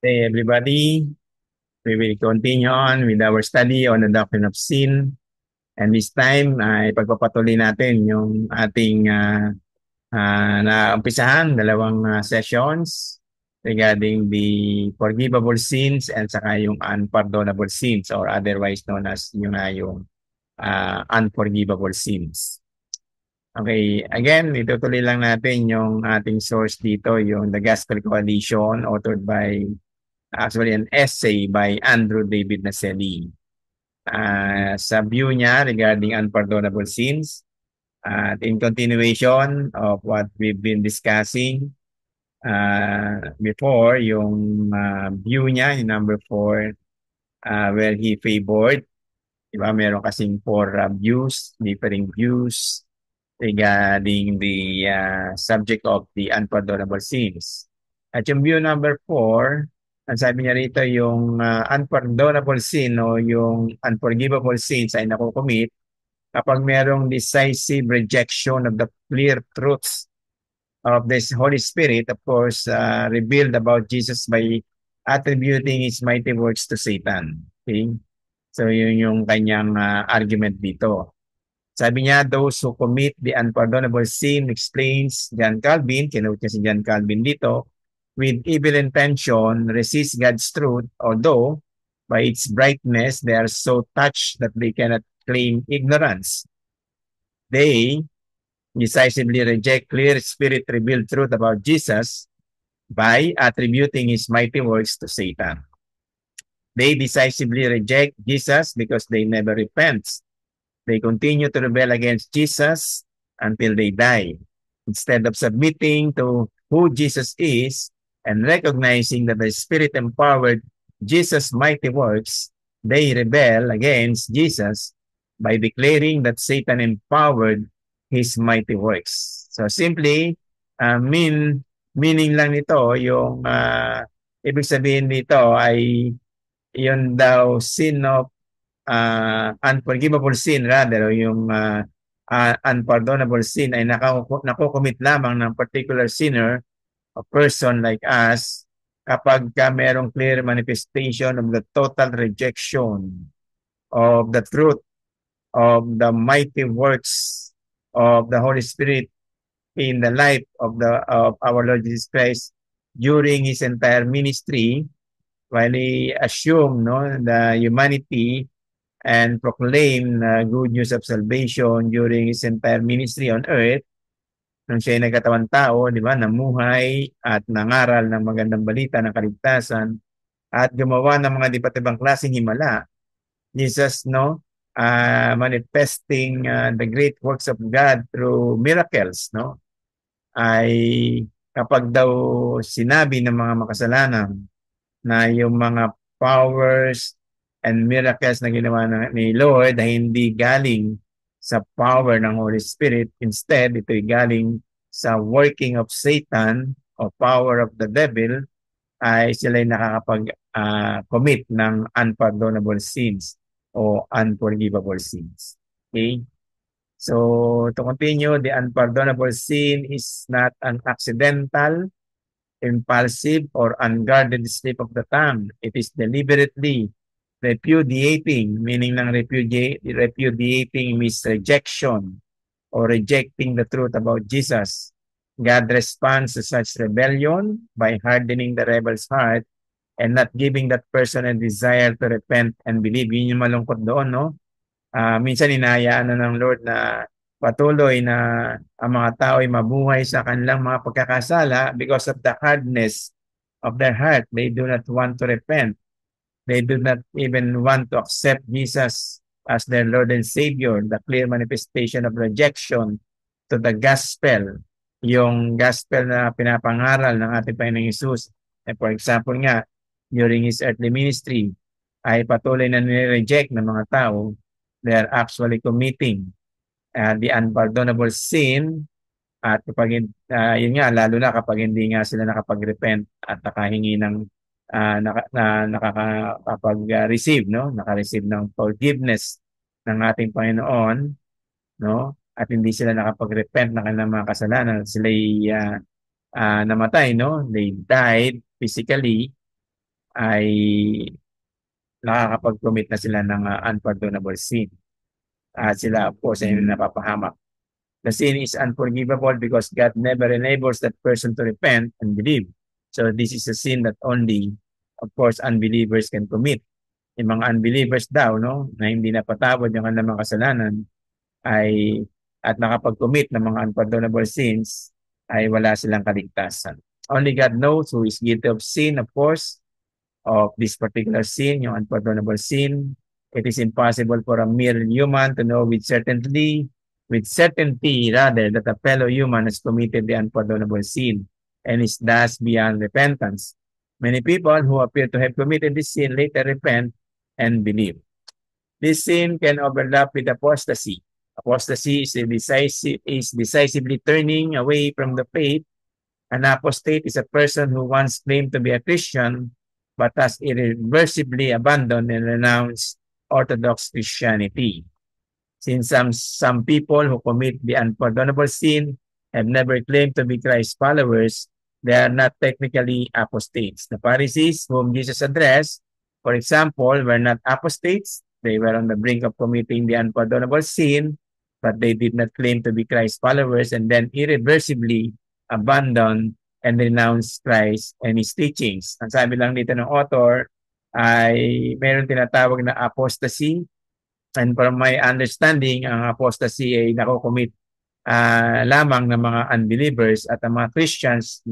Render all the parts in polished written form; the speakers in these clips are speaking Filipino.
Hey everybody, we will continue on with our study on the doctrine of sin. And this time ay pagpapatuloy natin yung ating naumpisahan, dalawang sessions regarding the forgivable sins and saka yung unpardonable sins or otherwise known as yung unforgivable sins. Okay, again, itutuloy lang natin yung ating source dito, yung The Gospel Coalition authored by actually an essay by Andrew David Naselli. Sa view niya regarding unpardonable sins, at in continuation of what we've been discussing before, yung view niya, yung number 4, where he favored, diba, meron kasing 4 views, differing views regarding the subject of the unpardonable sins. At yung view number 4, ang sabi niya rito, yung unpardonable sin o yung unforgivable sins ay nakukumit kapag merong decisive rejection of the clear truths of this Holy Spirit, of course, revealed about Jesus by attributing His mighty works to Satan. Okay? So yun yung kanyang argument dito. Sabi niya, those who commit the unpardonable sin, explains John Calvin, kinote niya si John Calvin dito, with evil intention, resist God's truth, although by its brightness, they are so touched that they cannot claim ignorance. They decisively reject clear spirit-revealed truth about Jesus by attributing his mighty works to Satan. They decisively reject Jesus because they never repent. They continue to rebel against Jesus until they die. Instead of submitting to who Jesus is and recognizing that the Spirit empowered Jesus' mighty works, they rebel against Jesus by declaring that Satan empowered his mighty works. So simply, meaning lang nito, yung ibig sabihin nito ay yun daw sin of unforgivable sin rather, yung unpardonable sin ay nakukumit lamang ng particular sinner, a person like us, kapag merong clear manifestation of the total rejection of the truth of the mighty works of the Holy Spirit in the life of our Lord Jesus Christ during his entire ministry, while he assumed the humanity and proclaim good news of salvation during his entire ministry on earth. Nung siya ay nagkatawang tao, di ba, namuhay at nangaral ng magandang balita ng kaligtasan at gumawa ng mga iba't ibang klaseng himala. Jesus, manifesting the great works of God through miracles, ay kapag daw sinabi ng mga makasalanan na yung mga powers and miracles na ginawa ni Lord ay hindi galing sa power ng Holy Spirit. Instead, ito'y galing sa working of Satan o power of the devil, ay sila'y nakakapag-commit ng unpardonable sins o unforgivable sins. Okay? So, to continue, the unpardonable sin is not an accidental, impulsive, or unguarded slip of the tongue. It is deliberately repudiating, meaning ng repudiating means rejection or rejecting the truth about Jesus. God responds to such rebellion by hardening the rebel's heart and not giving that person a desire to repent and believe. Yun yung malungkot doon, no? Minsan inahayaan ng Lord na patuloy na ang mga tao ay mabuhay sa kanilang mga pagkakasala because of the hardness of their heart. They do not want to repent. They do not even want to accept Jesus as their Lord and Savior. The clear manifestation of rejection to the gospel, yung gospel na pinapangaral ng ating Panginoong Hesus. For example nga, during His earthly ministry, ay patuloy na nire-reject ng mga tao. They are actually committing the unpardonable sin. At kapag yun nga, lalo na kapag hindi nga sila nakapag-repent at nakahingi ng nakaka-receive, naka-receive ng forgiveness ng ating Panginoon, at hindi sila nakapag-repent ng kanilang mga kasalanan, sila namatay, they died physically, ay nakakapag-commit na sila ng unpardonable sin. At sila, of course, ay napapahamak. The sin is unforgivable because God never enables that person to repent and believe. So this is a sin that only, of course, unbelievers can commit. Yung mga unbelievers daw, no, na hindi napatawad yung kanilang mga kasalanan, ay at nakapag-commit ng mga unpardonable sins, ay wala silang kaligtasan. Only God knows who is guilty of sin, of course, of this particular sin, yung unpardonable sin. It is impossible for a mere human to know with certainty rather, that a fellow human has committed the unpardonable sin and is thus beyond repentance. Many people who appear to have committed this sin later repent and believe. This sin can overlap with apostasy. Apostasy is decisively turning away from the faith. An apostate is a person who once claimed to be a Christian but has irreversibly abandoned and renounced Orthodox Christianity. Since some people who commit the unpardonable sin have never claimed to be Christ followers, they are not technically apostates. The Pharisees whom Jesus addressed, for example, were not apostates. They were on the brink of committing the unpardonable sin, but they did not claim to be Christ followers and then irreversibly abandon and renounce Christ and His teachings. Ang sabi lang dito ng author ay mayroon tinatawag na apostasy. And from my understanding, ang apostasy ay nakocommit lamang ng mga unbelievers at ang mga Christians,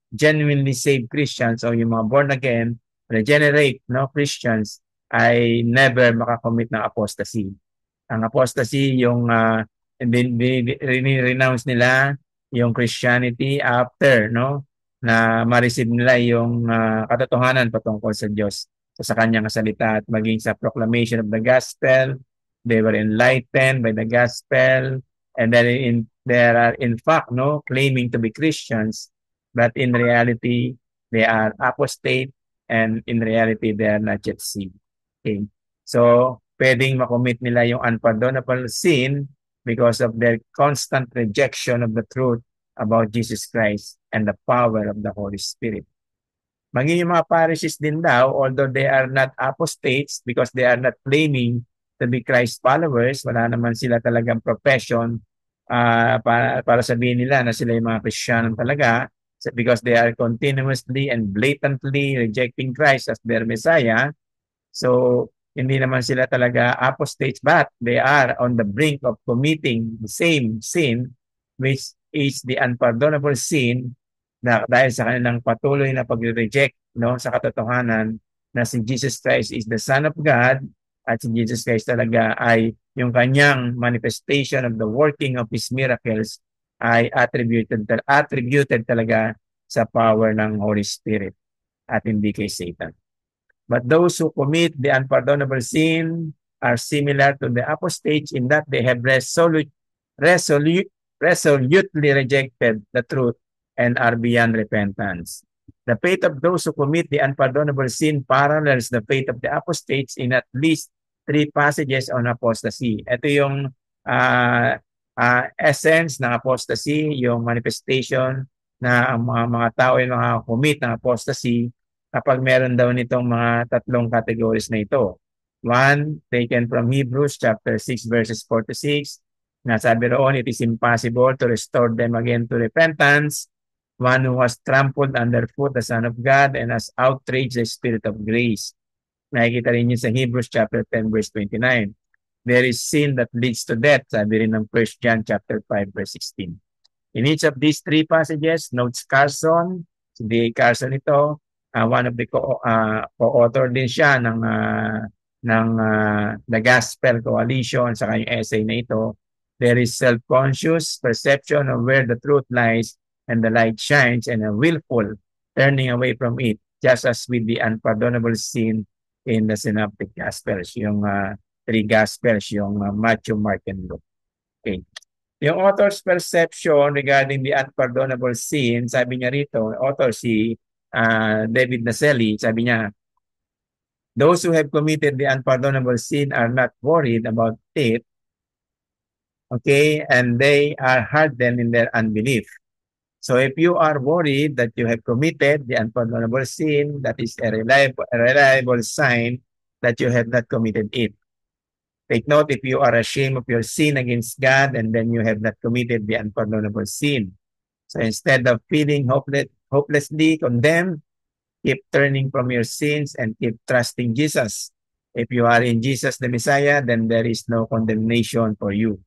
genuinely saved Christians o yung mga born again, regenerate Christians ay never makakommit ng apostasy. Ang apostasy yung renounce nila yung Christianity after na ma-receive nila yung katotohanan patungkol sa Diyos sa kanyang salita at maging sa proclamation of the gospel. They were enlightened by the gospel and then there are in fact claiming to be Christians, but in reality they are apostate and in reality they are not yet saved. Okay. So pwedeng makommit nila yung unpardonable sin because of their constant rejection of the truth about Jesus Christ and the power of the Holy Spirit. Maging yung mga Pharisees din daw, although they are not apostates because they are not claiming to be Christ followers, wala naman sila talagang profession para sabihin nila na sila yung mga Kristiyano talaga because they are continuously and blatantly rejecting Christ as their Messiah. So, hindi naman sila talaga apostates, but they are on the brink of committing the same sin, which is the unpardonable sin na dahil sa kanilang patuloy na pag-reject sa katotohanan na si Jesus Christ is the Son of God at si Jesus Christ talaga ay yung kanyang manifestation of the working of His miracles ay attributed talaga sa power ng Holy Spirit at hindi kay Satan. But those who commit the unpardonable sin are similar to the apostates in that they have resolutely rejected the truth and are beyond repentance. The faith of those who commit the unpardonable sin parallels the faith of the apostates in at least 3 passages on apostasy. Ito yung essence ng apostasy, yung manifestation na ang mga tao ay commit ng apostasy kapag meron daw nitong mga 3 categories na ito. One, taken from Hebrews chapter 6 verses 4 to 6. Nasabi roon, it is impossible to restore them again to repentance. One who has trampled underfoot the Son of God and has outraged the Spirit of grace. Nakikita rin yun sa Hebrews chapter 10 verse 29. There is sin that leads to death, sabi rin ng 1 John chapter 5 verse 16. In each of these 3 passages, notes Carson, si D.A. Carson ito, one of the co-author din siya ng The Gospel Coalition sa kanyang essay na ito. There is self-conscious perception of where the truth lies and the light shines and a willful turning away from it, just as with the unpardonable sin in the Synoptic Gospels, yung 3 Gospels, yung Matthew, Mark, and Luke. Okay. Yung author's perception regarding the unpardonable sin, sabi niya rito, author si David Naselli, sabi niya, those who have committed the unpardonable sin are not worried about it, okay, and they are hardened in their unbelief. So if you are worried that you have committed the unpardonable sin, that is a reliable sign that you have not committed it. Take note, if you are ashamed of your sin against God and then you have not committed the unpardonable sin. So instead of feeling hopelessly condemned, keep turning from your sins and keep trusting Jesus. If you are in Jesus the Messiah, then there is no condemnation for you,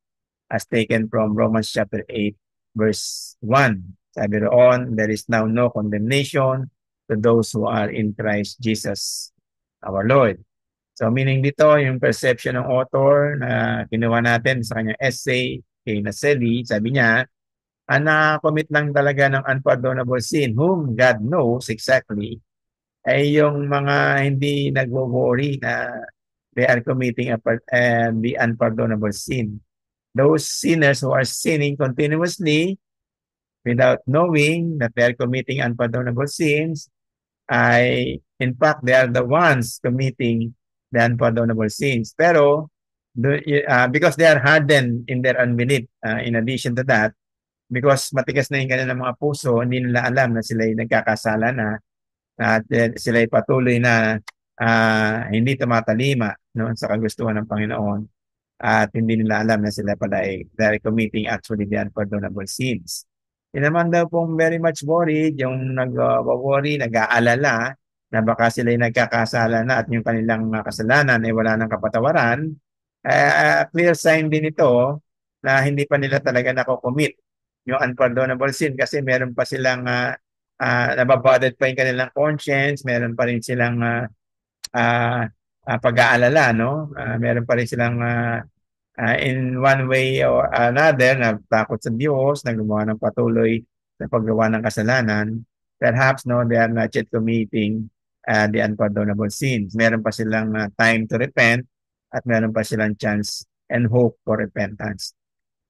as taken from Romans chapter 8, verse 1. Sabi roon, there is now no condemnation to those who are in Christ Jesus, our Lord. So meaning dito, yung perception ng author na kinuha natin sa kanyang essay kay Naselli, sabi niya, na-commit lang talaga ng unpardonable sin, whom God knows exactly, ay yung mga hindi nagwo-worry na they are committing the unpardonable sin. Those sinners who are sinning continuously without knowing that they are committing unpardonable sins, ay in fact they are the ones committing the unpardonable sins. Pero because they are hardened in their unbelief, in addition to that, because matigas na yung kanilang mga puso, hindi nila alam na sila ay nagkakasala na at sila ay patuloy na hindi tumatalima, no, sa kagustuhan ng Panginoon, at hindi nila alam na sila pala ay they're committing actually the unpardonable sins. Yun naman daw pong very much worried, yung nag-worry, nag-aalala na baka sila ay nagkakasala na at yung kanilang kasalanan ay wala ng kapatawaran. Clear sign din ito na hindi pa nila talaga nako-commit yung unpardonable sin kasi meron pa silang nababothered pa yung kanilang conscience, meron pa rin silang pag-aalala, no? Meron pa rin silang in one way or another, nagtakot sa Diyos, naggumawa ng patuloy sa paggawa ng kasalanan. Perhaps, no, they are not yet committing the unpardonable sins. Meron pa silang time to repent at meron pa silang chance and hope for repentance.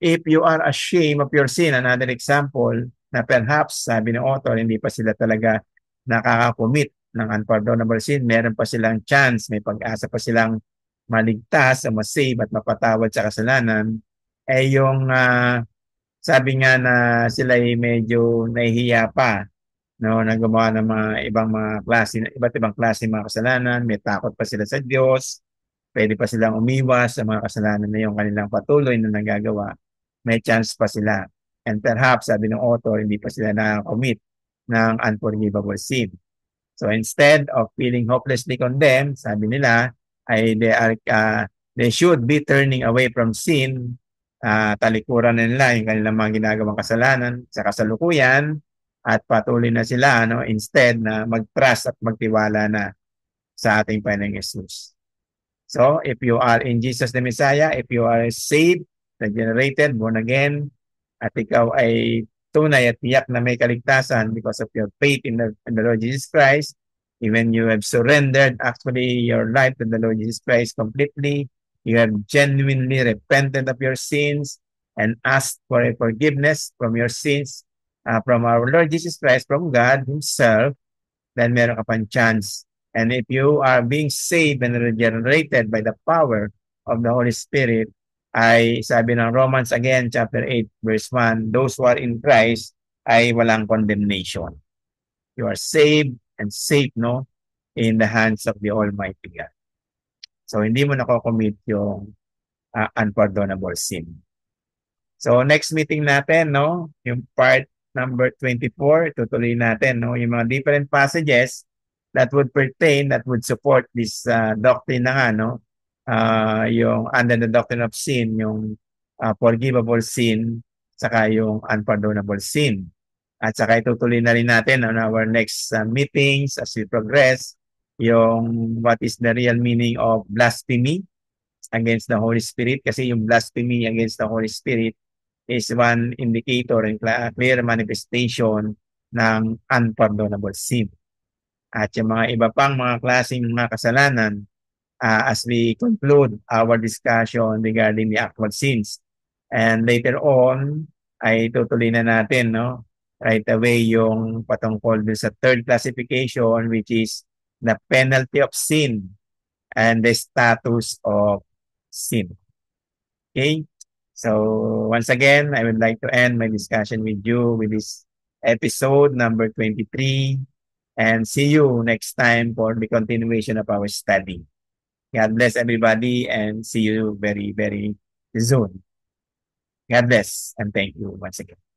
If you are ashamed of your sin, another example, na perhaps, sabi ng author, hindi pa sila talaga nakaka-commit ng unpardonable sin, meron pa silang chance, may pag-asa pa silang maligtas, masave at mapatawad sa kasalanan, ay yung sabi nga na sila ay medyo nahihiya pa, no, na gumawa ng mga ibang mga klase, iba't ibang klase ng mga kasalanan, may takot pa sila sa Diyos, pwede pa silang umiwas sa mga kasalanan na yung kanilang patuloy na nagagawa, may chance pa sila. And perhaps, sabi ng author, hindi pa sila na-commit ng unforgivable sin. So instead of feeling hopelessly condemned, sabi nila, ay they should be turning away from sin, talikuran na nila yung kanilang mga ginagawang kasalanan sa kasalukuyan at patuloy na sila, no, instead na mag-trust at magtiwala na sa ating Panginoong Jesus. So if you are in Jesus the Messiah, if you are saved, regenerated, born again, at ikaw ay tunay at tiyak na may kaligtasan because of your faith in the Lord Jesus Christ, even you have surrendered actually your life to the Lord Jesus Christ completely, you have genuinely repented of your sins and asked for a forgiveness from your sins from our Lord Jesus Christ, from God Himself, then meron ka pang chance. And if you are being saved and regenerated by the power of the Holy Spirit, ay sabi ng Romans again, chapter 8, verse 1, those who are in Christ ay walang condemnation. You are saved and safe, no, in the hands of the Almighty God. So, hindi mo nako-commit yung unpardonable sin. So, next meeting natin, no, yung part number 24, tutuloy natin, no, yung mga different passages that would pertain, that would support this doctrine na nga, no, yung under the doctrine of sin, yung forgivable sin, saka yung unpardonable sin. At saka itutuloy na rin natin on our next meetings as we progress, yung what is the real meaning of blasphemy against the Holy Spirit. Kasi yung blasphemy against the Holy Spirit is one indicator and clear manifestation ng unpardonable sin. At yung mga iba pang mga klaseng mga kasalanan, as we conclude our discussion regarding the actual sins. And later on, ay tutuloy na natin, no, right away yung patungkol sa third classification, which is the penalty of sin and the status of sin. Okay? So once again, I would like to end my discussion with you with this episode number 23. And see you next time for the continuation of our study. God bless everybody and see you very, very soon. God bless and thank you once again.